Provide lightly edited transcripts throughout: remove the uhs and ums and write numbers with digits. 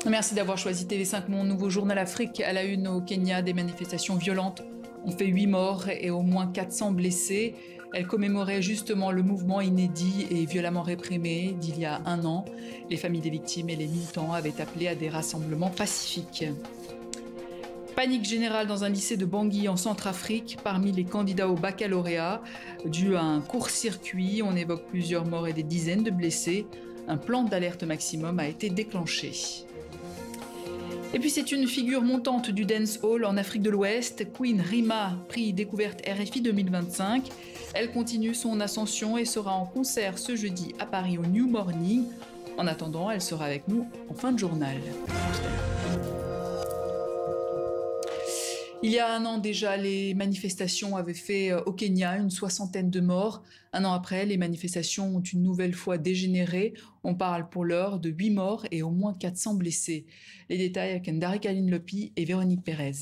Merci d'avoir choisi TV5 Monde. Nouveau journal Afrique à la une au Kenya. Des manifestations violentes ont fait 8 morts et au moins 400 blessés. Elle commémorait justement le mouvement inédit et violemment réprimé d'il y a un an. Les familles des victimes et les militants avaient appelé à des rassemblements pacifiques. Panique générale dans un lycée de Bangui en Centrafrique parmi les candidats au baccalauréat. Dû à un court-circuit, on évoque plusieurs morts et des dizaines de blessés. Un plan d'alerte maximum a été déclenché. Et puis c'est une figure montante du dancehall en Afrique de l'Ouest. Queen Rima, prix découverte RFI 2025. Elle continue son ascension et sera en concert ce jeudi à Paris au New Morning. En attendant, elle sera avec nous en fin de journal. Il y a un an déjà, les manifestations avaient fait au Kenya une 60aine de morts. Un an après, les manifestations ont une nouvelle fois dégénéré. On parle pour l'heure de 8 morts et au moins 400 blessés. Les détails avec Ndari Kaline Lopi et Véronique Pérez.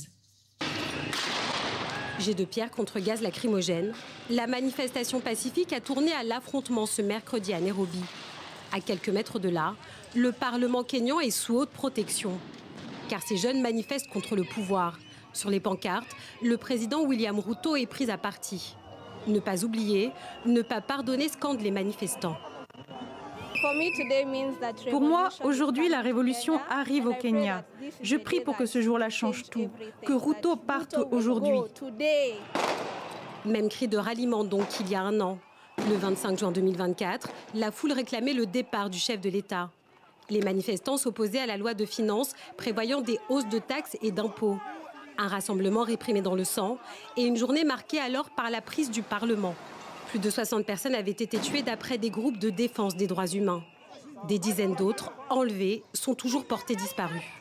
Jet de pierre contre gaz lacrymogène. La manifestation pacifique a tourné à l'affrontement ce mercredi à Nairobi. À quelques mètres de là, le Parlement kényan est sous haute protection. Car ces jeunes manifestent contre le pouvoir. Sur les pancartes, le président William Ruto est pris à partie. Ne pas oublier, ne pas pardonner scandent les manifestants. Pour moi, aujourd'hui, la révolution arrive au Kenya. Je prie pour que ce jour-là change tout, que Ruto parte aujourd'hui. Même cri de ralliement donc qu'il y a un an. Le 25 juin 2024, la foule réclamait le départ du chef de l'État. Les manifestants s'opposaient à la loi de finances prévoyant des hausses de taxes et d'impôts. Un rassemblement réprimé dans le sang et une journée marquée alors par la prise du Parlement. Plus de 60 personnes avaient été tuées d'après des groupes de défense des droits humains. Des dizaines d'autres, enlevées, sont toujours portées disparues.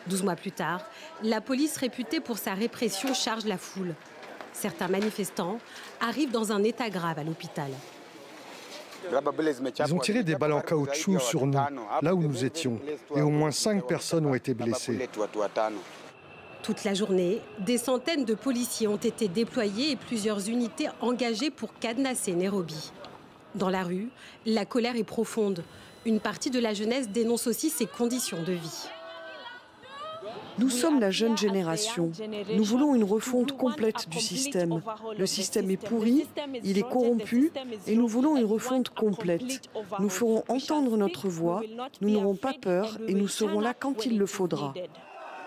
12 mois plus tard, la police réputée pour sa répression charge la foule. Certains manifestants arrivent dans un état grave à l'hôpital. Ils ont tiré des balles en caoutchouc sur nous, là où nous étions, et au moins 5 personnes ont été blessées. Toute la journée, des centaines de policiers ont été déployés et plusieurs unités engagées pour cadenasser Nairobi. Dans la rue, la colère est profonde. Une partie de la jeunesse dénonce aussi ses conditions de vie. Nous sommes la jeune génération. Nous voulons une refonte complète du système. Le système est pourri, il est corrompu et nous voulons une refonte complète. Nous ferons entendre notre voix, nous n'aurons pas peur et nous serons là quand il le faudra.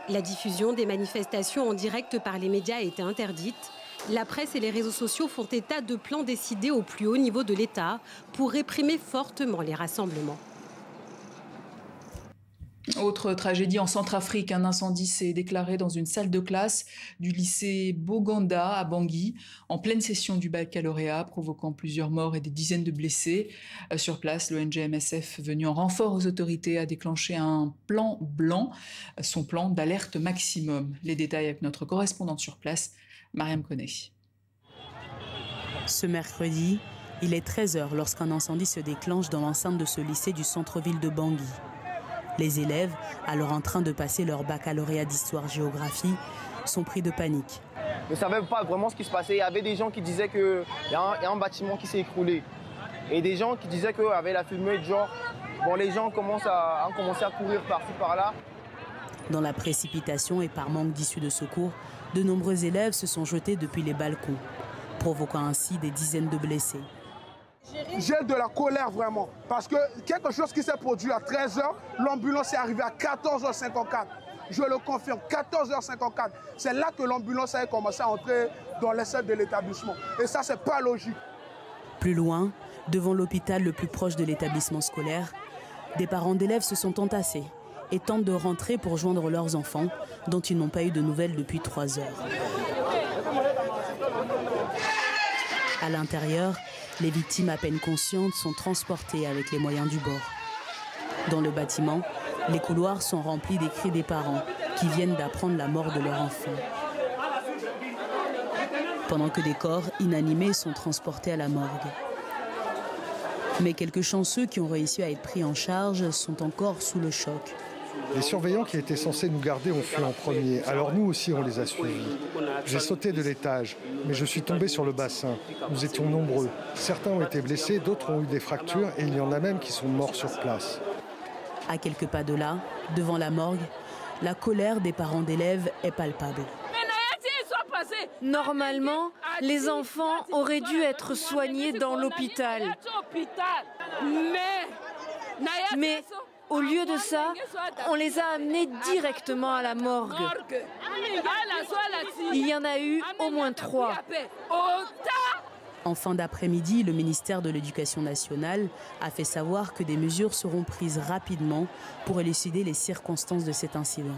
La diffusion des manifestations en direct par les médias a été interdite. La presse et les réseaux sociaux font état de plans décidés au plus haut niveau de l'État pour réprimer fortement les rassemblements. Autre tragédie en Centrafrique, un incendie s'est déclaré dans une salle de classe du lycée Boganda à Bangui, en pleine session du baccalauréat, provoquant plusieurs morts et des dizaines de blessés. Sur place, l'ONG MSF, venu en renfort aux autorités, a déclenché un plan blanc, son plan d'alerte maximum. Les détails avec notre correspondante sur place, Mariam Koné. Ce mercredi, il est 13h lorsqu'un incendie se déclenche dans l'enceinte de ce lycée du centre-ville de Bangui. Les élèves, alors en train de passer leur baccalauréat d'histoire-géographie, sont pris de panique. Je ne savais pas vraiment ce qui se passait. Il y avait des gens qui disaient qu'il y a un bâtiment qui s'est écroulé. Et des gens qui disaient qu'avec la fumée, genre, bon, les gens ont commencé à courir par-ci, par-là. Dans la précipitation et par manque d'issue de secours, de nombreux élèves se sont jetés depuis les balcons, provoquant ainsi des dizaines de blessés. J'ai de la colère vraiment, parce que quelque chose qui s'est produit à 13h, l'ambulance est arrivée à 14h54. Je le confirme, 14h54. C'est là que l'ambulance a commencé à entrer dans les salles de l'établissement. Et ça, c'est pas logique. Plus loin, devant l'hôpital le plus proche de l'établissement scolaire, des parents d'élèves se sont entassés et tentent de rentrer pour joindre leurs enfants, dont ils n'ont pas eu de nouvelles depuis 3 heures. À l'intérieur, les victimes à peine conscientes sont transportées avec les moyens du bord. Dans le bâtiment, les couloirs sont remplis des cris des parents qui viennent d'apprendre la mort de leur enfant. Pendant que des corps inanimés sont transportés à la morgue. Mais quelques chanceux qui ont réussi à être pris en charge sont encore sous le choc. Les surveillants qui étaient censés nous garder ont fui en premier, alors nous aussi on les a suivis. J'ai sauté de l'étage, mais je suis tombé sur le bassin. Nous étions nombreux. Certains ont été blessés, d'autres ont eu des fractures et il y en a même qui sont morts sur place. À quelques pas de là, devant la morgue, la colère des parents d'élèves est palpable. Normalement, les enfants auraient dû être soignés dans l'hôpital. Mais au lieu de ça, on les a amenés directement à la morgue. Il y en a eu au moins 3. En fin d'après-midi, le ministère de l'Éducation nationale a fait savoir que des mesures seront prises rapidement pour élucider les circonstances de cet incident.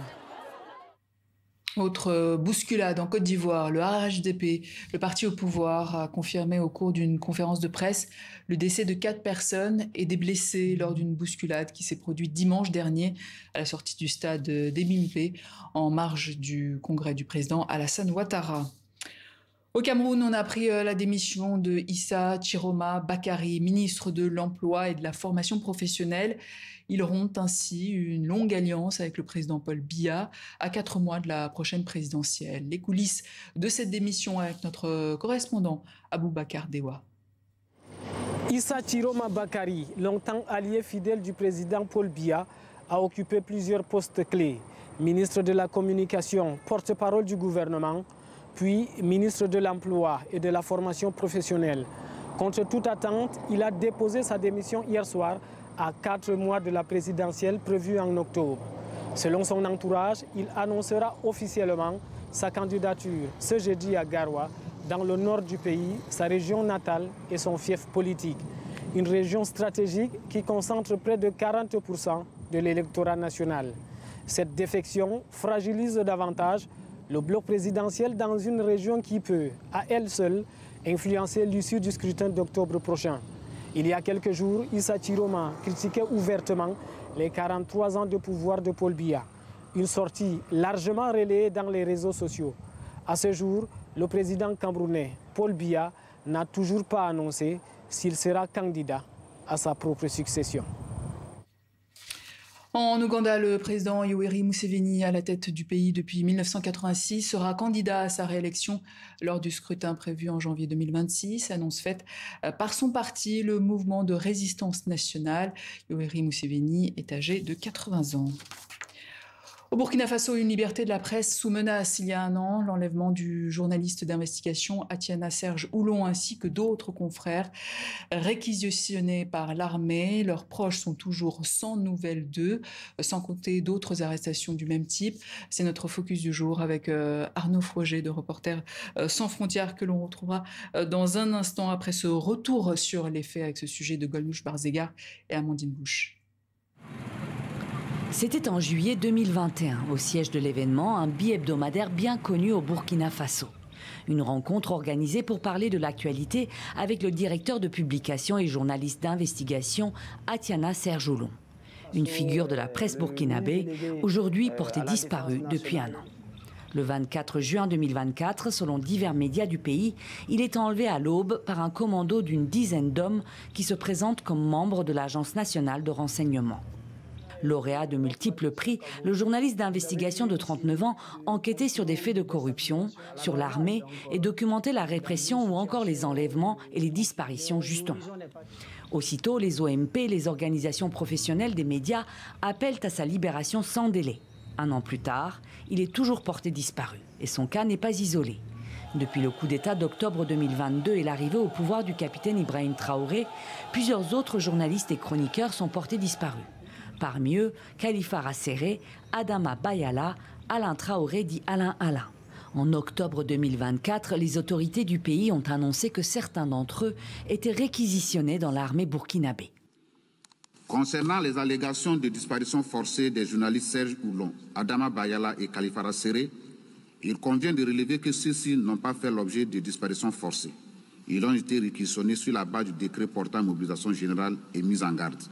Autre bousculade en Côte d'Ivoire, le RHDP, le parti au pouvoir, a confirmé au cours d'une conférence de presse le décès de 4 personnes et des blessés lors d'une bousculade qui s'est produite dimanche dernier à la sortie du stade d'Ebimpe en marge du congrès du président Alassane Ouattara. Au Cameroun, on a appris la démission de Issa Chiroma Bakary, ministre de l'Emploi et de la formation professionnelle. Il rompt ainsi une longue alliance avec le président Paul Biya à 4 mois de la prochaine présidentielle. Les coulisses de cette démission avec notre correspondant Aboubacar Dewa. Issa Chiroma Bakary, longtemps allié fidèle du président Paul Biya, a occupé plusieurs postes clés. Ministre de la Communication, porte-parole du gouvernement, puis ministre de l'Emploi et de la formation professionnelle. Contre toute attente, il a déposé sa démission hier soir à 4 mois de la présidentielle prévue en octobre. Selon son entourage, il annoncera officiellement sa candidature ce jeudi à Garoua, dans le nord du pays, sa région natale et son fief politique. Une région stratégique qui concentre près de 40% de l'électorat national. Cette défection fragilise davantage le bloc présidentiel dans une région qui peut, à elle seule, influencer l'issue du scrutin d'octobre prochain. Il y a quelques jours, Issa Chiroma critiquait ouvertement les 43 ans de pouvoir de Paul Biya. Une sortie largement relayée dans les réseaux sociaux. À ce jour, le président camerounais, Paul Biya, n'a toujours pas annoncé s'il sera candidat à sa propre succession. En Ouganda, le président Yoweri Museveni, à la tête du pays depuis 1986, sera candidat à sa réélection lors du scrutin prévu en janvier 2026, annonce faite par son parti, le Mouvement de résistance nationale. Yoweri Museveni est âgé de 80 ans. Au Burkina Faso, une liberté de la presse sous menace il y a un an. L'enlèvement du journaliste d'investigation Atiana Serge Oulon ainsi que d'autres confrères réquisitionnés par l'armée. Leurs proches sont toujours sans nouvelles d'eux, sans compter d'autres arrestations du même type. C'est notre focus du jour avec Arnaud Froger de Reporters sans frontières que l'on retrouvera dans un instant après ce retour sur les faits avec ce sujet de Golnouch Barzega et Amandine Bouche. C'était en juillet 2021, au siège de l'événement, un bi-hebdomadaire bien connu au Burkina Faso. Une rencontre organisée pour parler de l'actualité avec le directeur de publication et journaliste d'investigation, Atiana Serge Oulon. Une figure de la presse burkinabé, aujourd'hui portée disparue depuis un an. Le 24 juin 2024, selon divers médias du pays, il est enlevé à l'aube par un commando d'une dizaine d'hommes qui se présentent comme membres de l'Agence nationale de renseignement. Lauréat de multiples prix, le journaliste d'investigation de 39 ans enquêtait sur des faits de corruption, sur l'armée et documentait la répression ou encore les enlèvements et les disparitions justement. Aussitôt, les OMP, les organisations professionnelles des médias, appellent à sa libération sans délai. Un an plus tard, il est toujours porté disparu et son cas n'est pas isolé. Depuis le coup d'État d'octobre 2022 et l'arrivée au pouvoir du capitaine Ibrahim Traoré, plusieurs autres journalistes et chroniqueurs sont portés disparus. Parmi eux, Khalifa Rasseré, Adama Bayala, Alain Traoré dit Alain Alain. En octobre 2024, les autorités du pays ont annoncé que certains d'entre eux étaient réquisitionnés dans l'armée burkinabé. Concernant les allégations de disparition forcée des journalistes Serge Oulon, Adama Bayala et Khalifa Rasseré, il convient de relever que ceux-ci n'ont pas fait l'objet de disparitions forcées. Ils ont été réquisitionnés sur la base du décret portant mobilisation générale et mise en garde.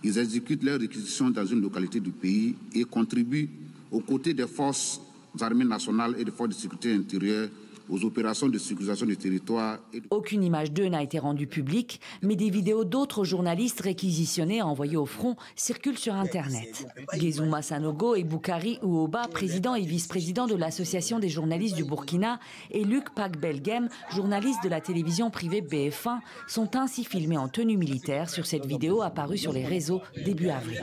Ils exécutent leurs réquisitions dans une localité du pays et contribuent aux côtés des forces armées nationales et des forces de sécurité intérieure aux opérations de sécurisation du territoire. Aucune image d'eux n'a été rendue publique, mais des vidéos d'autres journalistes réquisitionnés et envoyés au front circulent sur Internet. Gezuma Sanogo et Boukari Ouoba, président et vice-président de l'Association des journalistes du Burkina, et Luc Pagbelgem, journaliste de la télévision privée BF1, sont ainsi filmés en tenue militaire sur cette vidéo apparue sur les réseaux début avril.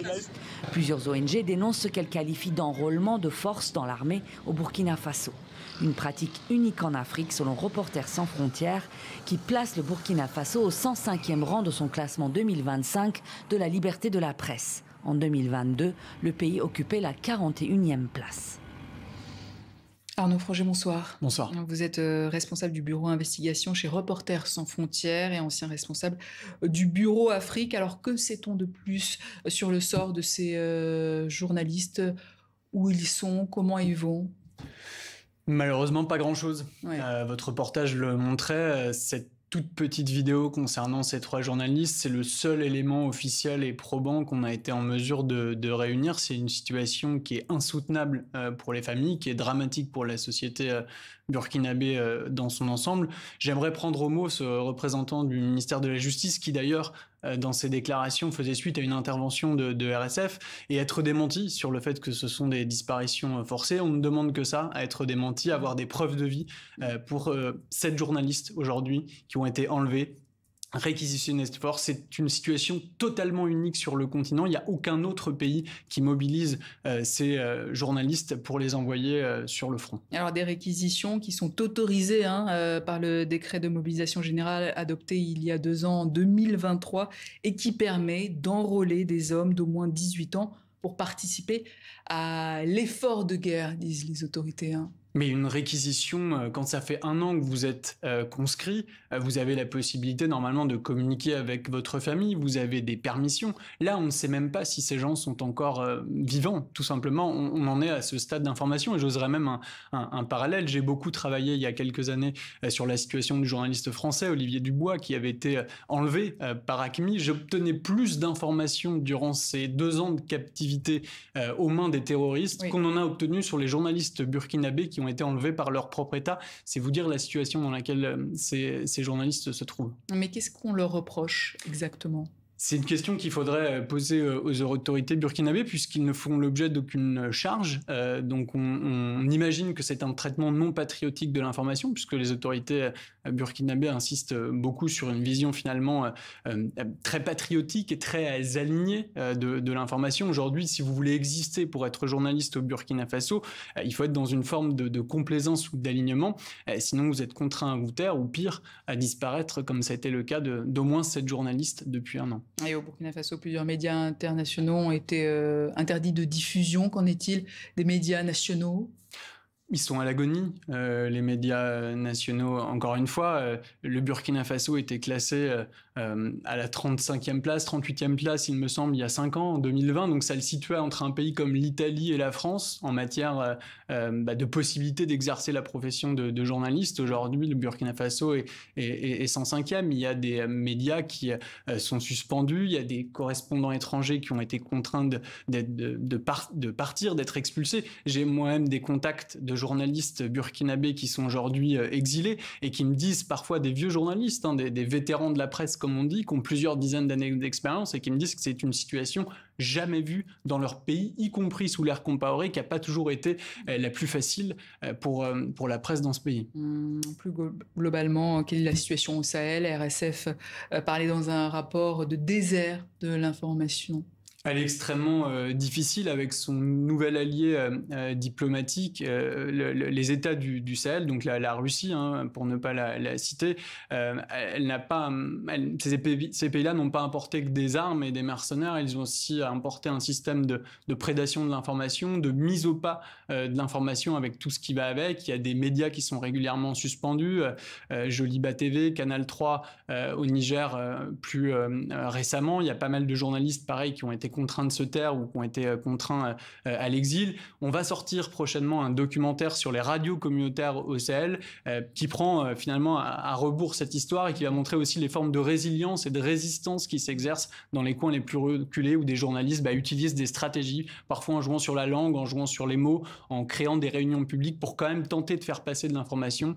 Plusieurs ONG dénoncent ce qu'elles qualifient d'enrôlement de force dans l'armée au Burkina Faso. Une pratique unique en Afrique selon Reporters sans frontières qui place le Burkina Faso au 105e rang de son classement 2025 de la liberté de la presse. En 2022, le pays occupait la 41e place. Arnaud Froger, bonsoir. Bonsoir. Vous êtes responsable du bureau investigation chez Reporters sans frontières et ancien responsable du bureau Afrique. Alors que sait-on de plus sur le sort de ces journalistes? Où ils sont? Comment ils vont? Malheureusement, pas grand-chose. Ouais. Votre reportage le montrait, cette toute petite vidéo concernant ces 3 journalistes, c'est le seul élément officiel et probant qu'on a été en mesure de réunir. C'est une situation qui est insoutenable pour les familles, qui est dramatique pour la société burkinabé dans son ensemble. J'aimerais prendre au mot ce représentant du ministère de la Justice qui d'ailleurs dans ses déclarations faisait suite à une intervention de RSF et être démenti sur le fait que ce sont des disparitions forcées. On ne demande que ça, à être démenti, à avoir des preuves de vie pour 7 journalistes aujourd'hui qui ont été enlevés, réquisitionnés de force. C'est une situation totalement unique sur le continent. Il n'y a aucun autre pays qui mobilise ces journalistes pour les envoyer sur le front. Alors des réquisitions qui sont autorisées par le décret de mobilisation générale adopté il y a 2 ans, en 2023, et qui permet d'enrôler des hommes d'au moins 18 ans pour participer à l'effort de guerre, disent les autorités. Mais une réquisition, quand ça fait 1 an que vous êtes conscrit, vous avez la possibilité normalement de communiquer avec votre famille, vous avez des permissions. Là, on ne sait même pas si ces gens sont encore vivants, tout simplement. On en est à ce stade d'information et j'oserais même un parallèle. J'ai beaucoup travaillé il y a quelques années sur la situation du journaliste français Olivier Dubois qui avait été enlevé par ACMI. J'obtenais plus d'informations durant ces 2 ans de captivité aux mains des terroristes qu'on en a obtenu sur les journalistes burkinabés qui ont été enlevés par leur propre État. C'est vous dire la situation dans laquelle ces journalistes se trouvent. Mais qu'est-ce qu'on leur reproche exactement ? C'est une question qu'il faudrait poser aux autorités burkinabées puisqu'ils ne font l'objet d'aucune charge. Donc on imagine que c'est un traitement non patriotique de l'information puisque les autorités burkinabées insistent beaucoup sur une vision finalement très patriotique et très alignée de l'information. Aujourd'hui, si vous voulez exister pour être journaliste au Burkina Faso, il faut être dans une forme de complaisance ou d'alignement. Sinon, vous êtes contraint à vous taire ou pire, à disparaître comme ça a été le cas d'au moins 7 journalistes depuis 1 an. Et au Burkina Faso, plusieurs médias internationaux ont été interdits de diffusion. Qu'en est-il des médias nationaux ? Ils sont à l'agonie, les médias nationaux. Encore une fois, le Burkina Faso était classé à la 35e place, 38e place, il me semble, il y a 5 ans, en 2020. Donc ça le situait entre un pays comme l'Italie et la France en matière de possibilité d'exercer la profession de journaliste. Aujourd'hui, le Burkina Faso est 105e. Il y a des médias qui sont suspendus. Il y a des correspondants étrangers qui ont été contraints de partir, d'être expulsés. J'ai moi-même des contacts de journalistes burkinabés qui sont aujourd'hui exilés et qui me disent parfois des vieux journalistes, des vétérans de la presse comme on dit, qui ont plusieurs dizaines d'années d'expérience et qui me disent que c'est une situation jamais vue dans leur pays, y compris sous l'ère Compaoré, qui n'a pas toujours été la plus facile pour la presse dans ce pays. Plus globalement, quelle est la situation au Sahel ? RSF parlait dans un rapport de désert de l'information. Elle est extrêmement difficile avec son nouvel allié diplomatique, les États du Sahel, donc la Russie, pour ne pas la citer. Ces pays-là n'ont pas importé que des armes et des mercenaires, ils ont aussi importé un système de prédation de l'information, de mise au pas de l'information avec tout ce qui va avec. Il y a des médias qui sont régulièrement suspendus, Joliba TV, Canal 3 au Niger plus récemment. Il y a pas mal de journalistes, pareil, qui ont été contraints de se taire ou qui ont été contraints à l'exil. On va sortir prochainement un documentaire sur les radios communautaires au Sahel qui prend finalement à rebours cette histoire et qui va montrer aussi les formes de résilience et de résistance qui s'exercent dans les coins les plus reculés où des journalistes utilisent des stratégies, parfois en jouant sur la langue, en jouant sur les mots, en créant des réunions publiques pour quand même tenter de faire passer de l'information,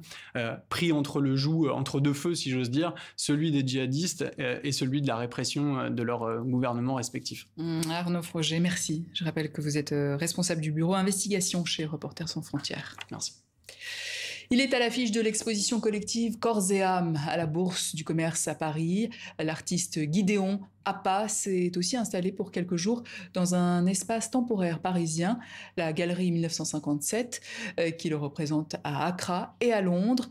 pris entre le joug, entre deux feux si j'ose dire, celui des djihadistes et celui de la répression de leurs gouvernements respectifs. Arnaud Froger, merci. Je rappelle que vous êtes responsable du bureau investigation chez Reporters sans frontières. Merci. Il est à l'affiche de l'exposition collective Corps et âme à la Bourse du commerce à Paris. L'artiste Guidéon Appa s'est aussi installé pour quelques jours dans un espace temporaire parisien, la Galerie 1957, qui le représente à Accra et à Londres.